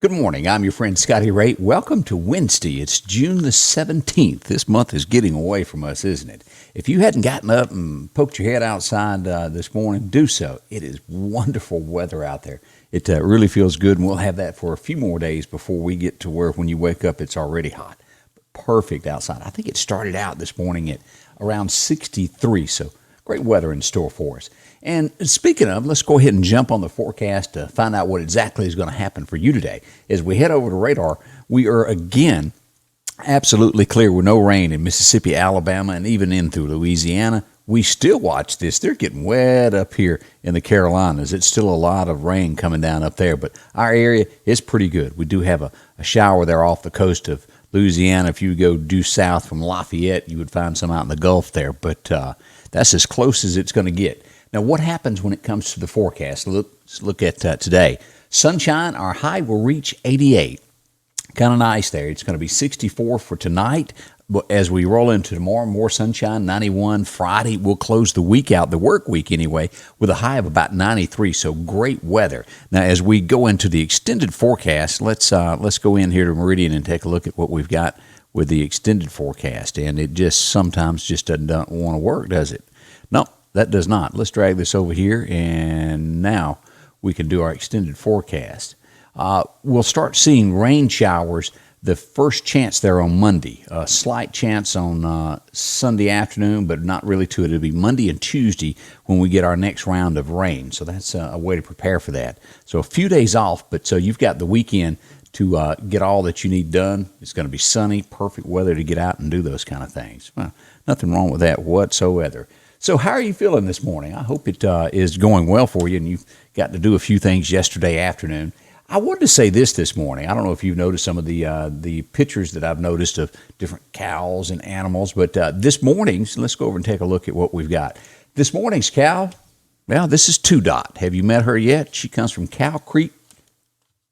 Good morning. I'm your friend Scotty Ray. Welcome to Wednesday. It's June the 17th. This month is getting away from us, isn't it? If you hadn't gotten up and poked your head outside this morning, do so. It is wonderful weather out there. It really feels good, and we'll have that for a few more days before we get to where when you wake up it's already hot. Perfect outside. I think it started out this morning at around 63, so great weather in store for us. And speaking of, let's go ahead and jump on the forecast to find out what exactly is going to happen for you today. As we head over to radar, we are again absolutely clear with no rain in Mississippi, Alabama, and even in through Louisiana. We still watch this. They're getting wet up here in the Carolinas. It's still a lot of rain coming down up there, but our area is pretty good. We do have a shower there off the coast of Louisiana. If you go due south from Lafayette, you would find some out in the Gulf there, but that's as close as it's going to get. Now, what happens when it comes to the forecast? Let's look at today. Sunshine, our high will reach 88. Kind of nice there. It's going to be 64 for tonight. But as we roll into tomorrow, more sunshine, 91. Friday, we'll close the week out, the work week anyway, with a high of about 93. So great weather. Now, as we go into the extended forecast, let's go in here to Meridian and take a look at what we've got with the extended forecast. And it just sometimes just doesn't want to work, does it? No. That does not. Let's drag this over here, and now we can do our extended forecast. We'll start seeing rain showers, the first chance there on Monday. A slight chance on Sunday afternoon, but not really to it. It'll be Monday and Tuesday when we get our next round of rain. So that's a way to prepare for that. So a few days off, but so you've got the weekend to get all that you need done. It's going to be sunny, perfect weather to get out and do those kind of things. Well, nothing wrong with that whatsoever. So how are you feeling this morning? I hope it is going well for you, and you've got to do a few things yesterday afternoon. I wanted to say this morning. I don't know if you've noticed some of the pictures that I've noticed of different cows and animals, but this morning's, let's go over and take a look at what we've got. This morning's cow, well, this is 2 Dot. Have you met her yet? She comes from Cow Creek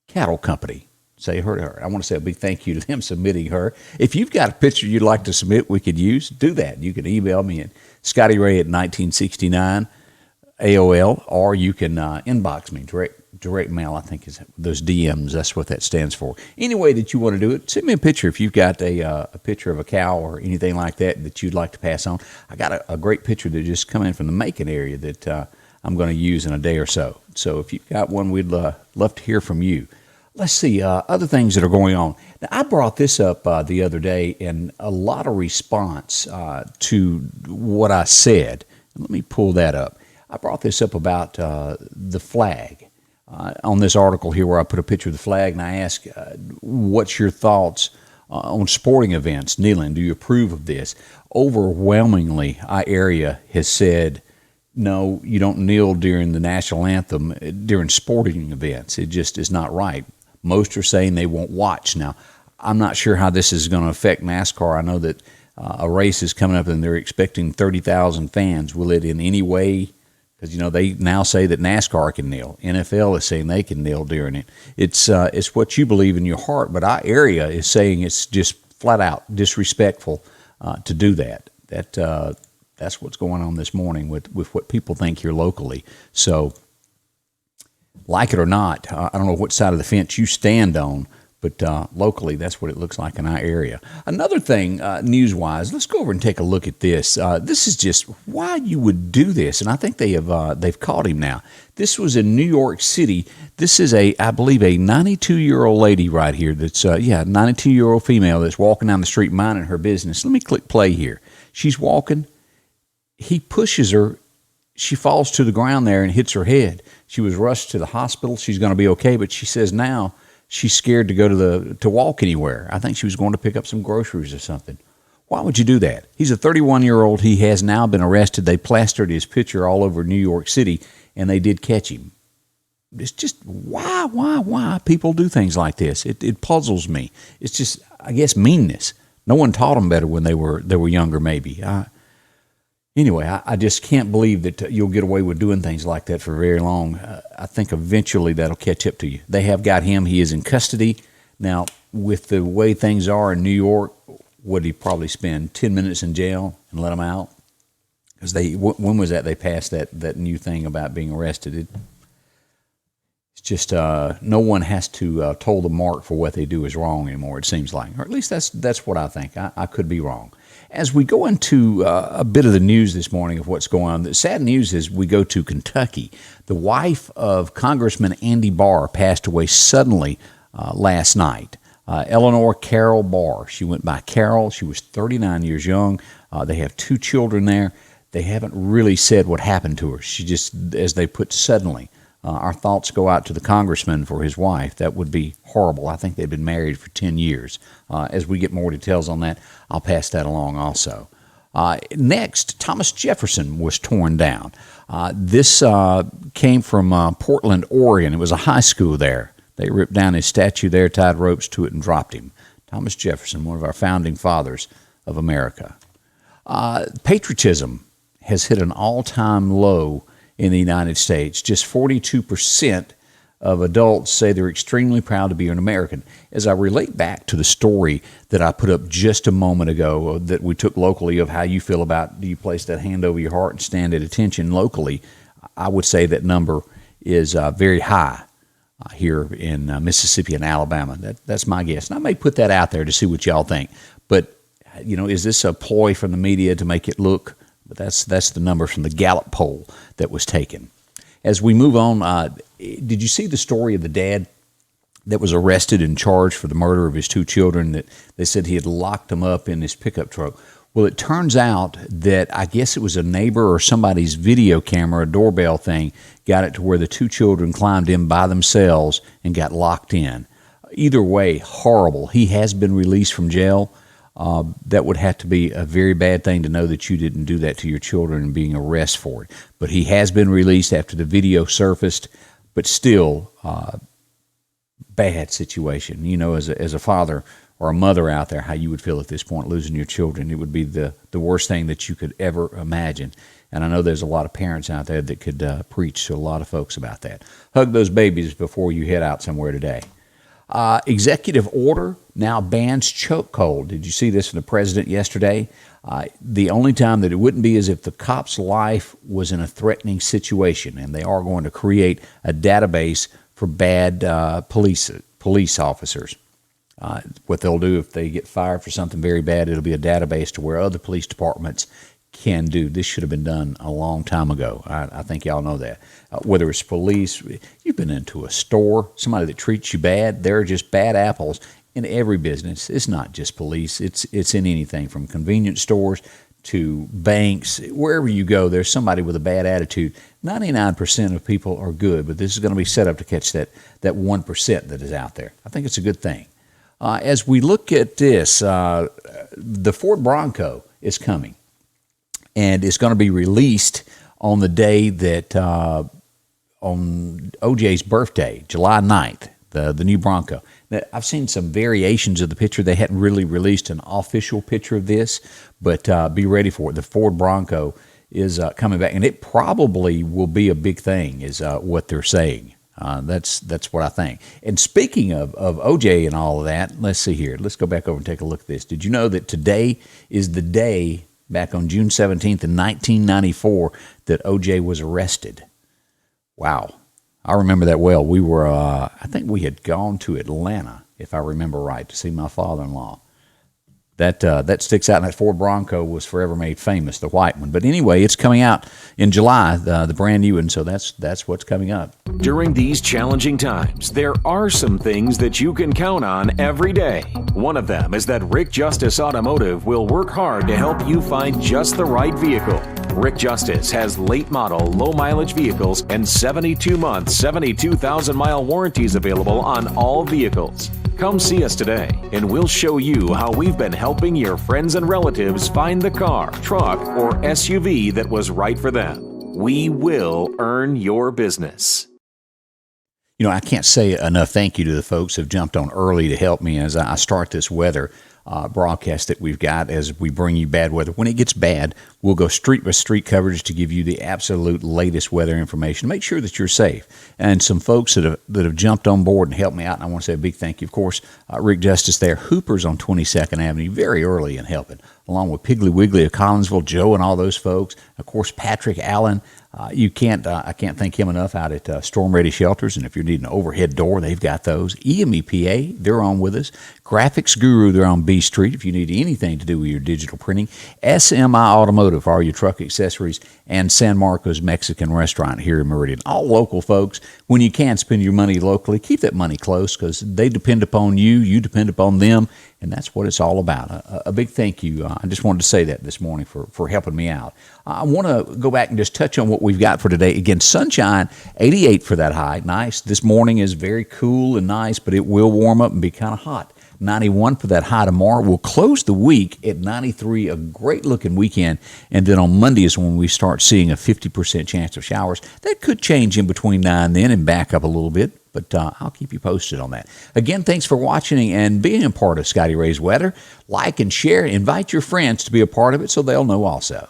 Cattle Company. Say her to her. I want to say a big thank you to them submitting her. If you've got a picture you'd like to submit we could use, do that. You can email me at ScottyRay@1969 AOL, or you can inbox me, direct mail, I think is those DMs. That's what that stands for. Any way that you want to do it, send me a picture if you've got a picture of a cow or anything like that you'd like to pass on. I got a great picture that just come in from the Macon area that I'm going to use in a day or so. So if you've got one, we'd love to hear from you. Let's see, other things that are going on. Now, I brought this up the other day, and a lot of response to what I said. Let me pull that up. I brought this up about the flag on this article here where I put a picture of the flag, and I asked, what's your thoughts on sporting events? Kneeling, do you approve of this? Overwhelmingly, our area has said, no, you don't kneel during the national anthem during sporting events. It just is not right. Most are saying they won't watch. Now, I'm not sure how this is going to affect NASCAR. I know that a race is coming up and they're expecting 30,000 fans. Will it in any way? Because, they now say that NASCAR can kneel. NFL is saying they can kneel during it. It's what you believe in your heart, but our area is saying it's just flat out disrespectful to do that. That's what's going on this morning with what people think here locally. So, like it or not, I don't know what side of the fence you stand on, but locally, that's what it looks like in our area. Another thing, news-wise, let's go over and take a look at this. This is just why you would do this, and I think they've caught him now. This was in New York City. This is I believe, a 92-year-old lady right here. That's 92-year-old female that's walking down the street minding her business. Let me click play here. She's walking. He pushes her. She falls to the ground there and hits her head. She was rushed to the hospital. She's going to be okay, but she says now she's scared to go to walk anywhere. I think she was going to pick up some groceries or something. Why would you do that? He's a 31-year-old. He has now been arrested. They plastered his picture all over New York City, and they did catch him. It's just why people do things like this. It puzzles me. It's just, I guess, meanness. No one taught them better when they were younger, maybe. Anyway, I just can't believe that you'll get away with doing things like that for very long. I think eventually that'll catch up to you. They have got him. He is in custody. Now, with the way things are in New York, would he probably spend 10 minutes in jail and let him out? Because when was that they passed that new thing about being arrested? It's It's just no one has to toe the mark for what they do is wrong anymore, it seems like. Or at least that's what I think. I could be wrong. As we go into a bit of the news this morning of what's going on, the sad news is we go to Kentucky. The wife of Congressman Andy Barr passed away suddenly last night. Eleanor Carol Barr. She went by Carol. She was 39 years young. They have 2 children there. They haven't really said what happened to her. She just, as they put, suddenly. Our thoughts go out to the congressman for his wife. That would be horrible. I think they've been married for 10 years. As we get more details on that, I'll pass that along also. Next, Thomas Jefferson was torn down. This came from Portland, Oregon. It was a high school there. They ripped down his statue there, tied ropes to it, and dropped him. Thomas Jefferson, one of our founding fathers of America. Patriotism has hit an all-time low in the United States. Just 42% of adults say they're extremely proud to be an American. As I relate back to the story that I put up just a moment ago that we took locally of how you feel about, do you place that hand over your heart and stand at attention locally, I would say that number is very high here in Mississippi and Alabama. That's my guess. And I may put that out there to see what y'all think. But, is this a ploy from the media to make it look? But that's the number from the Gallup poll that was taken. As we move on, did you see the story of the dad that was arrested and charged for the murder of his 2 children? That they said he had locked them up in his pickup truck. Well, it turns out that I guess it was a neighbor or somebody's video camera, a doorbell thing, got it to where the 2 children climbed in by themselves and got locked in. Either way, horrible. He has been released from jail. That would have to be a very bad thing to know that you didn't do that to your children and being arrested for it. But he has been released after the video surfaced, but still bad situation. As a father or a mother out there, how you would feel at this point losing your children. It would be the worst thing that you could ever imagine. And I know there's a lot of parents out there that could preach to a lot of folks about that. Hug those babies before you head out somewhere today. Executive order now bans chokehold. Did you see this from the president yesterday? The only time that it wouldn't be is if the cop's life was in a threatening situation, and they are going to create a database for bad police officers. What they'll do if they get fired for something very bad, it'll be a database to where other police departments can do. This should have been done a long time ago. I think y'all know that. Whether it's police, you've been into a store, somebody that treats you bad, there are just bad apples in every business. It's not just police. It's in anything from convenience stores to banks. Wherever you go, there's somebody with a bad attitude. 99% of people are good, but this is going to be set up to catch that 1% that is out there. I think it's a good thing. As we look at this, the Ford Bronco is coming. And it's going to be released on the day that, on OJ's birthday, July 9th, the new Bronco. Now, I've seen some variations of the picture. They hadn't really released an official picture of this, but be ready for it. The Ford Bronco is coming back, and it probably will be a big thing, is what they're saying. That's what I think. And speaking of OJ and all of that, let's see here. Let's go back over and take a look at this. Did you know that today is the day, back on June 17th in 1994, that OJ was arrested? Wow. I remember that well. We were, I think we had gone to Atlanta, if I remember right, to see my father-in-law. That sticks out, and that Ford Bronco was forever made famous, the white one. But anyway, it's coming out in July, the brand new one, so that's what's coming up. During these challenging times, there are some things that you can count on every day. One of them is that Rick Justice Automotive will work hard to help you find just the right vehicle. Rick Justice has late model, low mileage vehicles and 72-month, 72,000-mile warranties available on all vehicles. Come see us today, and we'll show you how we've been helping your friends and relatives find the car, truck, or SUV that was right for them. We will earn your business. I can't say enough thank you to the folks who have jumped on early to help me as I start this weather broadcast that we've got as we bring you bad weather. When it gets bad, we'll go street by street coverage to give you the absolute latest weather information. Make sure that you're safe. And some folks that have jumped on board and helped me out, and I want to say a big thank you. Of course, Rick Justice there, Hooper's on 22nd Avenue, very early in helping, along with Piggly Wiggly of Collinsville, Joe and all those folks. Of course, Patrick Allen You can't. I can't thank him enough out at Storm Ready Shelters. And if you're needing an overhead door, they've got those. EMEPA, they're on with us. Graphics Guru, they're on B Street. If you need anything to do with your digital printing, SMI Automotive, all your truck accessories, and San Marcos Mexican Restaurant here in Meridian. All local folks. When you can spend your money locally, keep that money close because they depend upon you. You depend upon them. And that's what it's all about. A big thank you. I just wanted to say that this morning for helping me out. I want to go back and just touch on what we've got for today. Again, sunshine, 88 for that high. Nice. This morning is very cool and nice, but it will warm up and be kind of hot. 91 for that high tomorrow. We'll close the week at 93, a great-looking weekend. And then on Monday is when we start seeing a 50% chance of showers. That could change in between now and then and back up a little bit. But I'll keep you posted on that. Again, thanks for watching and being a part of Scotty Ray's Weather. Like and share. Invite your friends to be a part of it so they'll know also.